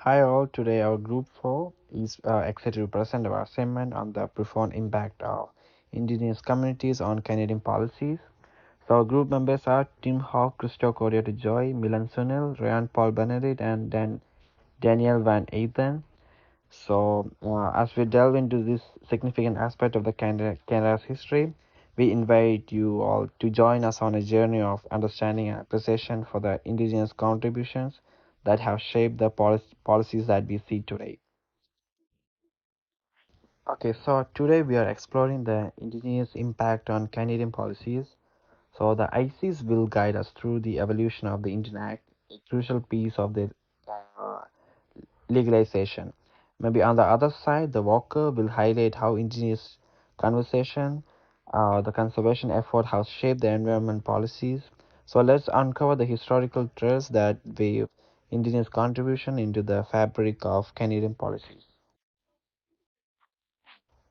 Hi all, today our group 4 is excited to present our assignment on the profound impact of Indigenous communities on Canadian policies. So our group members are Tim Hawk, Christo Kodiyatttu Joy, Milan Sunil, Reyon Benadict, and then Danielle Van Eeden. As we delve into this significant aspect of the Canada's history, we invite you all to join us on a journey of understanding and appreciation for the Indigenous contributions that have shaped the policies that we see today. Okay, so today we are exploring the Indigenous impact on Canadian policies. So the ICs will guide us through the evolution of the Indian Act, a crucial piece of the uh, legalization. Maybe on the other side, the Walker will highlight how Indigenous conversation, the conservation effort has shaped the environment policies. So let's uncover the historical threads that weave Indigenous contribution into the fabric of Canadian policies.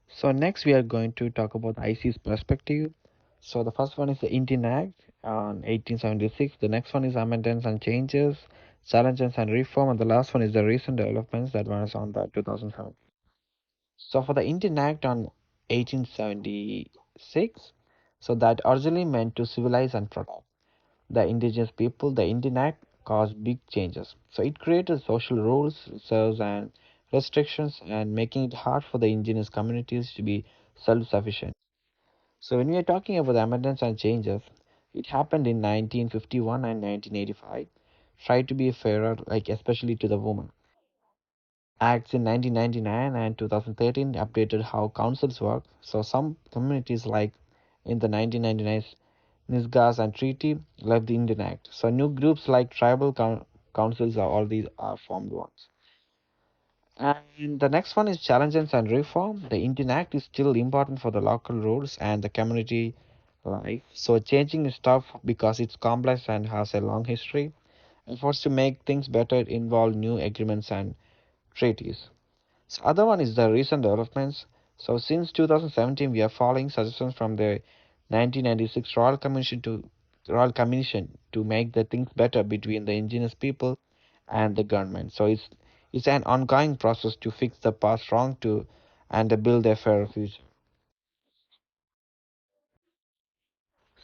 So next we are going to talk about IC's perspective. So the first one is the Indian Act on 1876. The next one is amendments and changes, challenges and reform, and the last one is the recent developments that was on the 2007. So for the Indian Act on 1876, so that originally meant to civilize and protect the indigenous people, the Indian Act caused big changes. So it created social rules, reserves, and restrictions, and making it hard for the indigenous communities to be self-sufficient. So when we are talking about the amendments and changes, it happened in 1951 and 1985. Tried to be fairer, like especially to the women. Acts in 1999 and 2013 updated how councils work. So some communities, like in the 1999 Nisgas and Treaty, left the Indian Act. So new groups like tribal councils are all these are formed ones. And the next one is challenges and reform. The Indian Act is still important for the local rules and the community life. So changing is tough because it's complex and has a long history. Efforts to make things better involve new agreements and treaties. So other one is the recent developments. So since 2017, we are following suggestions from the 1996 Royal Commission to make the things better between the indigenous people and the government. So it's an ongoing process to fix the past wrong to and to build a fairer future.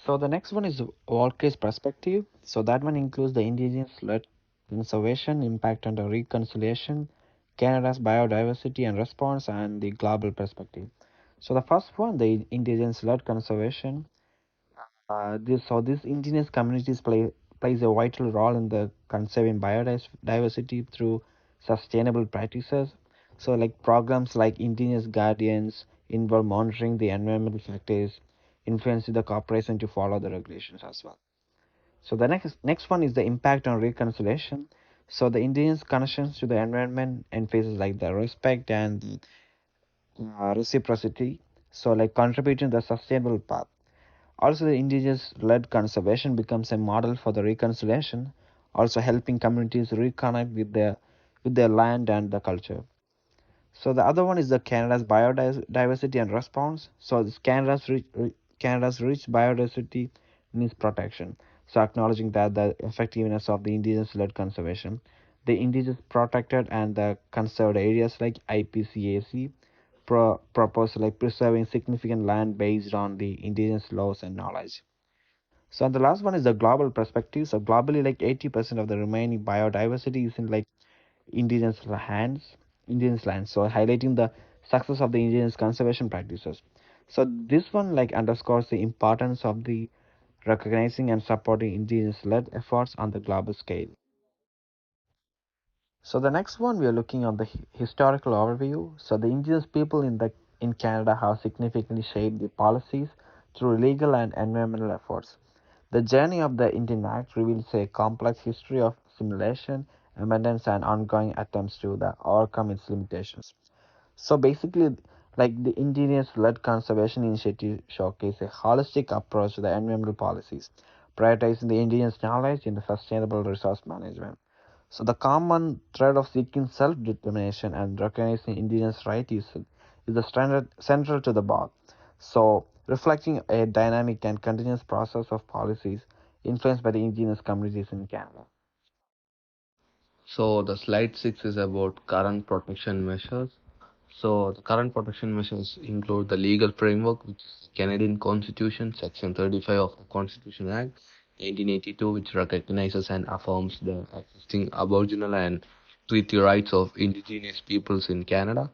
So the next one is Walker's perspective. So that one includes the indigenous-led conservation, impact on the reconciliation, Canada's biodiversity and response, and the global perspective. So the first one, the indigenous-led conservation. This indigenous communities plays a vital role in the conserving biodiversity through sustainable practices. So like programs like Indigenous Guardians involve monitoring the environmental factors, influencing the corporation to follow the regulations as well. So the next one is the impact on reconciliation. So the indigenous connections to the environment and phases like the respect and reciprocity. So like contributing the sustainable path. Also, the indigenous-led conservation becomes a model for the reconciliation, also helping communities reconnect with their land and the culture. So the other one is the Canada's biodiversity and response. So this Canada's rich biodiversity needs protection. So acknowledging that the effectiveness of the indigenous-led conservation, the indigenous protected and the conserved areas like IPCAC propose like preserving significant land based on the indigenous laws and knowledge. So the last one is the global perspective. So globally, like 80% of the remaining biodiversity is in like indigenous indigenous lands. So highlighting the success of the indigenous conservation practices. So this one like underscores the importance of the recognizing and supporting indigenous-led efforts on the global scale. So the next one we are looking on the historical overview. So the indigenous people in Canada have significantly shaped the policies through legal and environmental efforts. The journey of the Indian Act reveals a complex history of assimilation, amendments, and ongoing attempts to overcome its limitations. So basically, like the indigenous-led conservation initiative showcase a holistic approach to the environmental policies, prioritizing the indigenous knowledge in the sustainable resource management. So the common thread of seeking self-determination and recognizing indigenous rights is the standard central to the book. So reflecting a dynamic and continuous process of policies influenced by the indigenous communities in Canada. So the slide 6 is about current protection measures. So the current protection measures include the legal framework, which is Canadian Constitution, Section 35 of the Constitution Act 1982, which recognizes and affirms the existing Aboriginal and treaty rights of Indigenous peoples in Canada.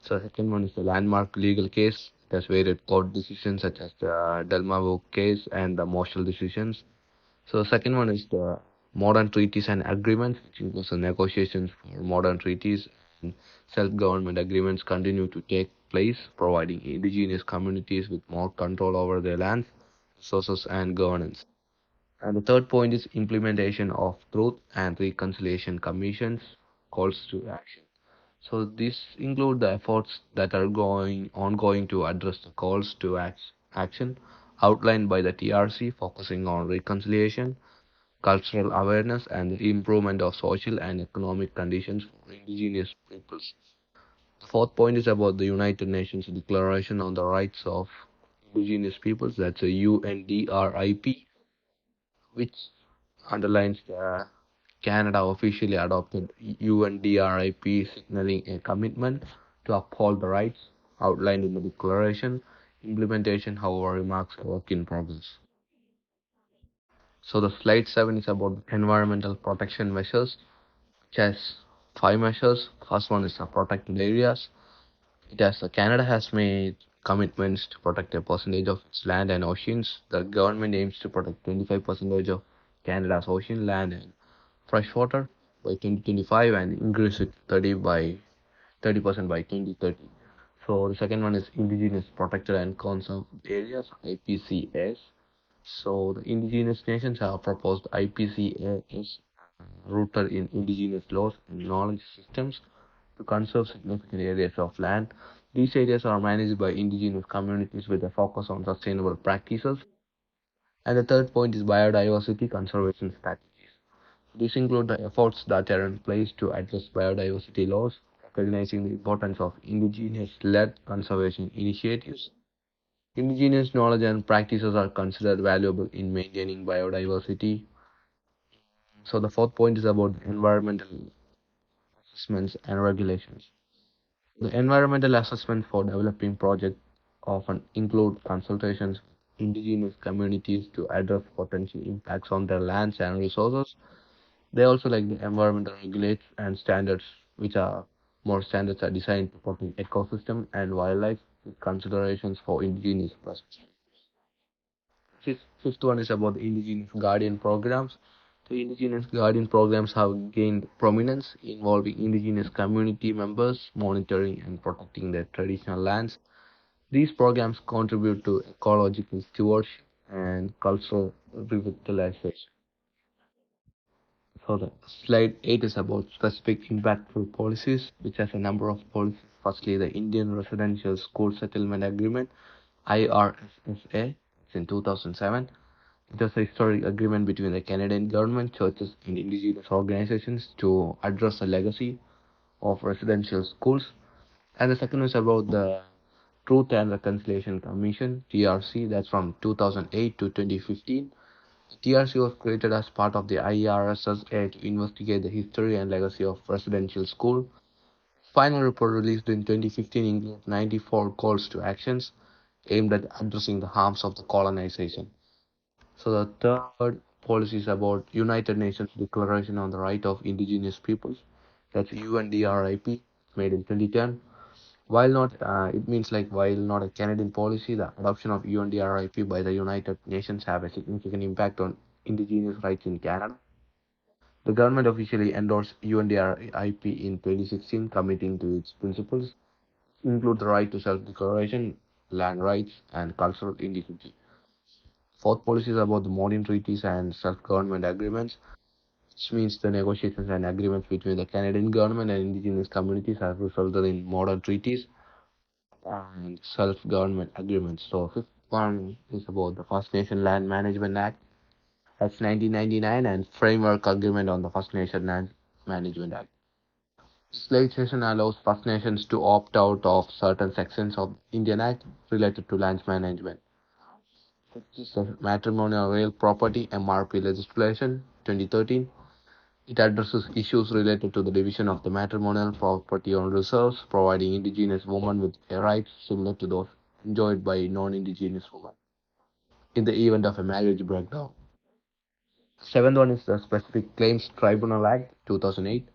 So second one is the landmark legal case. It has varied court decisions such as the Delmavo case and the Marshall decisions. So second one is the modern treaties and agreements, which includes the negotiations for modern treaties and self-government agreements continue to take place, providing indigenous communities with more control over their lands, resources, and governance. And the third point is implementation of truth and reconciliation commissions calls to action. So these include the efforts that are going ongoing to address the calls to action outlined by the TRC, focusing on reconciliation, cultural awareness, and the improvement of social and economic conditions for indigenous peoples. The fourth point is about the United Nations Declaration on the Rights of Indigenous Peoples, that's a UNDRIP, which underlines the Canada officially adopted UNDRIP, signaling a commitment to uphold the rights outlined in the declaration. Implementation, however, remarks a work in progress. So the slide 7 is about environmental protection measures, which has five measures. First one is the protected areas. Canada has made commitments to protect a percentage of its land and oceans. The government aims to protect 25% of Canada's ocean land and freshwater by 2025 and increase it 30% by 2030. So the second one is Indigenous Protected and Conserved Areas (IPCS). So the indigenous nations have proposed IPCS rooted in indigenous laws and knowledge systems to conserve significant areas of land. These areas are managed by indigenous communities with a focus on sustainable practices. And the third point is biodiversity conservation strategies. These include the efforts that are in place to address biodiversity loss, recognizing the importance of indigenous-led conservation initiatives. Indigenous knowledge and practices are considered valuable in maintaining biodiversity. So the fourth point is about environmental assessments and regulations. The environmental assessment for developing projects often include consultations with indigenous communities to address potential impacts on their lands and resources. They also like the environmental regulates and standards, which are more standards are designed to protect ecosystem and wildlife with considerations for indigenous perspectives. Fifth one is about the indigenous guardian programs. The indigenous guardian programs have gained prominence, involving indigenous community members monitoring and protecting their traditional lands. These programs contribute to ecological stewardship and cultural revitalization. So the slide 8 is about specific impactful policies, which has a number of policies. Firstly, the Indian Residential School Settlement Agreement, IRSSA, it's in 2007. It was a historic agreement between the Canadian government, churches, and indigenous organizations to address the legacy of residential schools. And the second is about the Truth and Reconciliation Commission, TRC, that's from 2008 to 2015. TRC was created as part of the IRSSA to investigate the history and legacy of residential school. Final report released in 2015 includes 94 calls to actions aimed at addressing the harms of the colonization. So the third policy is about United Nations Declaration on the Right of Indigenous Peoples. That's UNDRIP, made in 2010. While not, it means like while not a Canadian policy, the adoption of UNDRIP by the United Nations have a significant impact on Indigenous rights in Canada. The government officially endorsed UNDRIP in 2016, committing to its principles, include the right to self-declaration, land rights, and cultural integrity. Fourth policy is about the modern treaties and self-government agreements, which means the negotiations and agreements between the Canadian government and Indigenous communities have resulted in modern treaties and self-government agreements. So fifth one is about the First Nation Land Management Act. That's 1999 and Framework Agreement on the First Nation Land Management Act. This legislation allows First Nations to opt out of certain sections of Indian Act related to land management. This is the Matrimonial Real Property (MRP) legislation 2013. It addresses issues related to the division of the matrimonial property on reserves, providing indigenous women with rights similar to those enjoyed by non-indigenous women in the event of a marriage breakdown. Seventh one is the Specific Claims Tribunal Act 2008.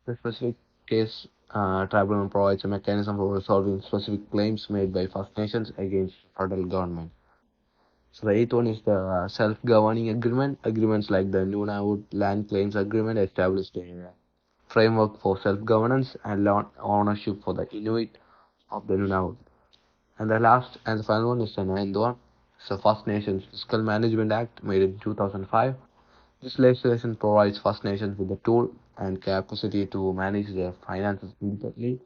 The specific case tribunal provides a mechanism for resolving specific claims made by First Nations against federal government. So the eighth one is the self-governing agreement. Agreements like the Nunavut Land Claims Agreement established a framework for self-governance and land ownership for the Inuit of the Nunavut. And the last and the final one is the ninth one. It's the First Nations Fiscal Management Act made in 2005. This legislation provides First Nations with the tool and capacity to manage their finances independently,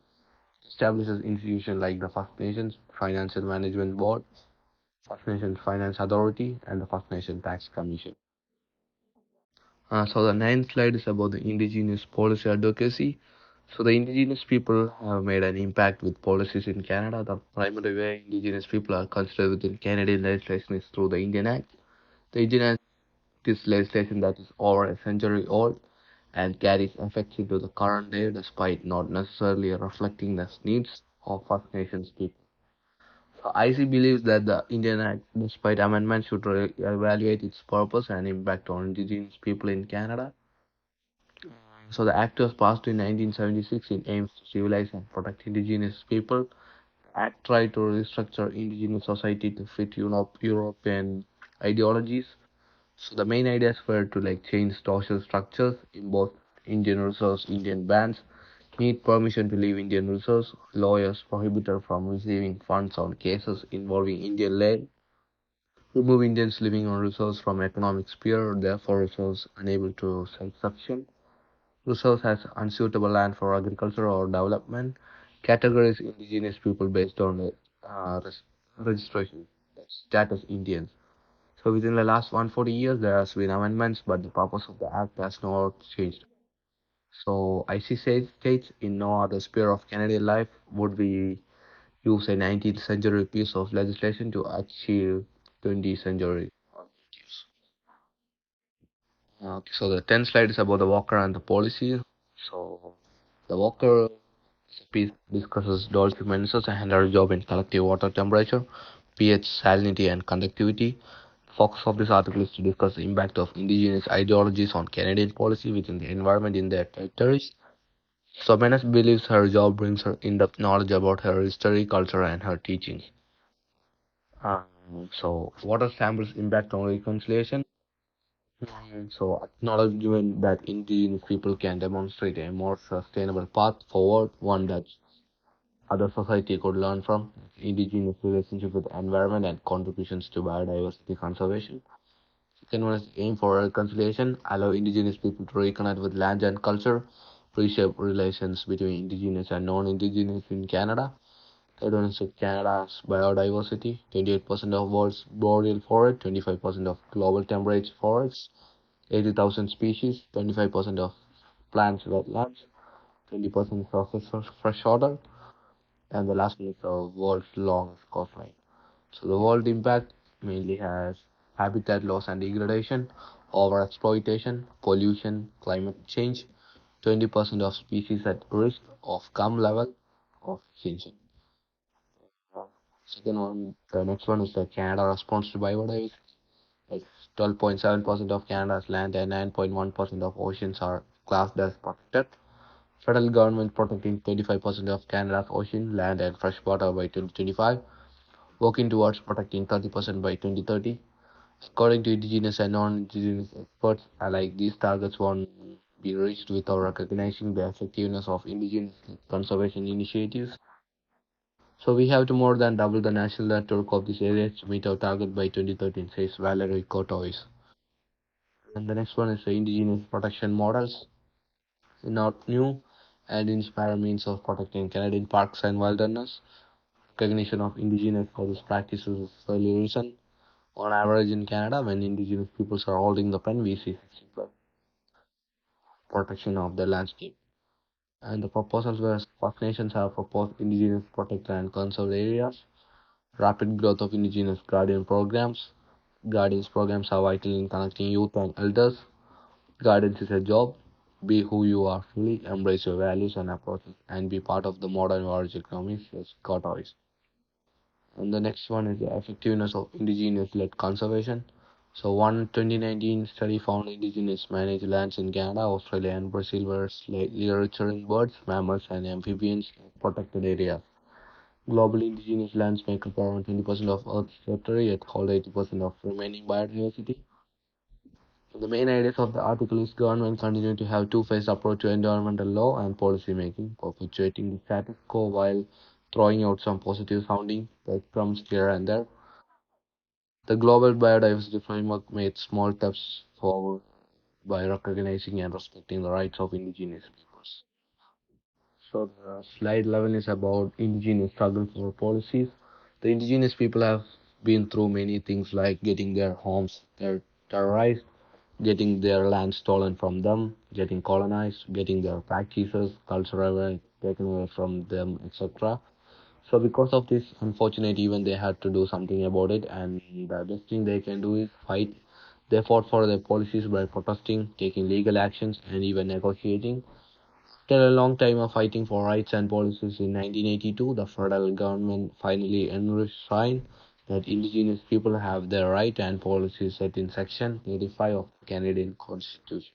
establishes institutions like the First Nations Financial Management Board, First Nations Finance Authority, and the First Nation Tax Commission. So the ninth slide is about the Indigenous policy advocacy. So the Indigenous people have made an impact with policies in Canada. The primary way Indigenous people are considered within Canadian legislation is through the Indian Act. The Indian Act is legislation that is over a century old and carries effects into the current day despite not necessarily reflecting the needs of First Nations people. So IC believes that the Indian Act, despite amendments, should evaluate its purpose and impact on Indigenous people in Canada. So the Act was passed in 1976 in aims to civilize and protect Indigenous people. The Act tried to restructure Indigenous society to fit European ideologies. So the main ideas were to change social structures, impose Indian reserves, Indian bands, need permission to leave Indian reserves, lawyers prohibited from receiving funds on cases involving Indian land, remove Indians living on reserves from economic sphere, therefore reserves unable to self-sufficient, reserves as unsuitable land for agriculture or development, categorize indigenous people based on registration, status Indians. So within the last 140 years, there has been amendments, but the purpose of the act has not changed. So IC states in no other sphere of Canadian life would we use a 19th century piece of legislation to achieve 20th century objectives. So the 10th slide is about the Walker and the policy. So the Walker piece discusses Dolphin Menaces and her job in collective water temperature, pH, salinity, and conductivity. Focus of this article is to discuss the impact of indigenous ideologies on Canadian policy within the environment in their territories. So Menace believes her job brings her in-depth knowledge about her history, culture, and her teachings. So water samples impact on reconciliation. So acknowledgement that indigenous people can demonstrate a more sustainable path forward, one that other society could learn from. Indigenous relationship with environment and contributions to biodiversity conservation. Second one is aim for reconciliation, allow indigenous people to reconnect with land and culture, reshape relations between indigenous and non-indigenous in Canada. Third one is Canada's biodiversity, 28% of world's boreal forest, 25% of global temperate forests, 80,000 species, 25% of plants wetlands, 20% surface freshwater, and the last one is the world's longest coastline. So the world impact mainly has habitat loss and degradation, overexploitation, pollution, climate change, 20% of species at risk of come level of extinction. Second one, the next one is the Canada response to biodiversity. Like 12.7% of Canada's land and 9.1% of oceans are classed as protected. Federal government protecting 25% of Canada's ocean, land and freshwater by 2025, working towards protecting 30% by 2030. According to indigenous and non-indigenous experts alike, these targets won't be reached without recognizing the effectiveness of indigenous conservation initiatives. So we have to more than double the national network of these areas to meet our target by 2013, says Valerie Cotois. And the next one is the indigenous protection models. Not new and inspire means of protecting Canadian parks and wilderness. Recognition of indigenous forest practices is fairly recent. On average in Canada, when indigenous peoples are holding the pen, we see simpler protection of the landscape. And the proposals where First Nations have proposed indigenous protected and conserved areas, rapid growth of indigenous guardian programs. Guardians programs are vital in connecting youth and elders. Guidance is a job. Be who you are fully, embrace your values and approaches, and be part of the modern orange economy, says Tortoise. And the next one is the effectiveness of indigenous-led conservation. So one 2019 study found indigenous managed lands in Canada, Australia, and Brazil were slightly richer in birds, mammals, and amphibians protected areas. Globally, indigenous lands make up around 20% of Earth's territory, yet hold 80% of remaining biodiversity. The main ideas of the article is government continue to have two-phased approach to environmental law and policy making, perpetuating the status quo while throwing out some positive sounding breadcrumbs here and there. The global biodiversity framework made small steps forward by recognizing and respecting the rights of indigenous peoples. So the slide 11 is about indigenous struggle for policies. The indigenous people have been through many things like getting their homes terrorized, getting their land stolen from them, getting colonized, getting their practices, culture taken away from them, etc. So because of this unfortunate event, they had to do something about it, and the best thing they can do is fight. They fought for their policies by protesting, taking legal actions, and even negotiating. After a long time of fighting for rights and policies in 1982, the federal government finally enshrined that Indigenous people have their right and policies set in Section 85 of the Canadian Constitution.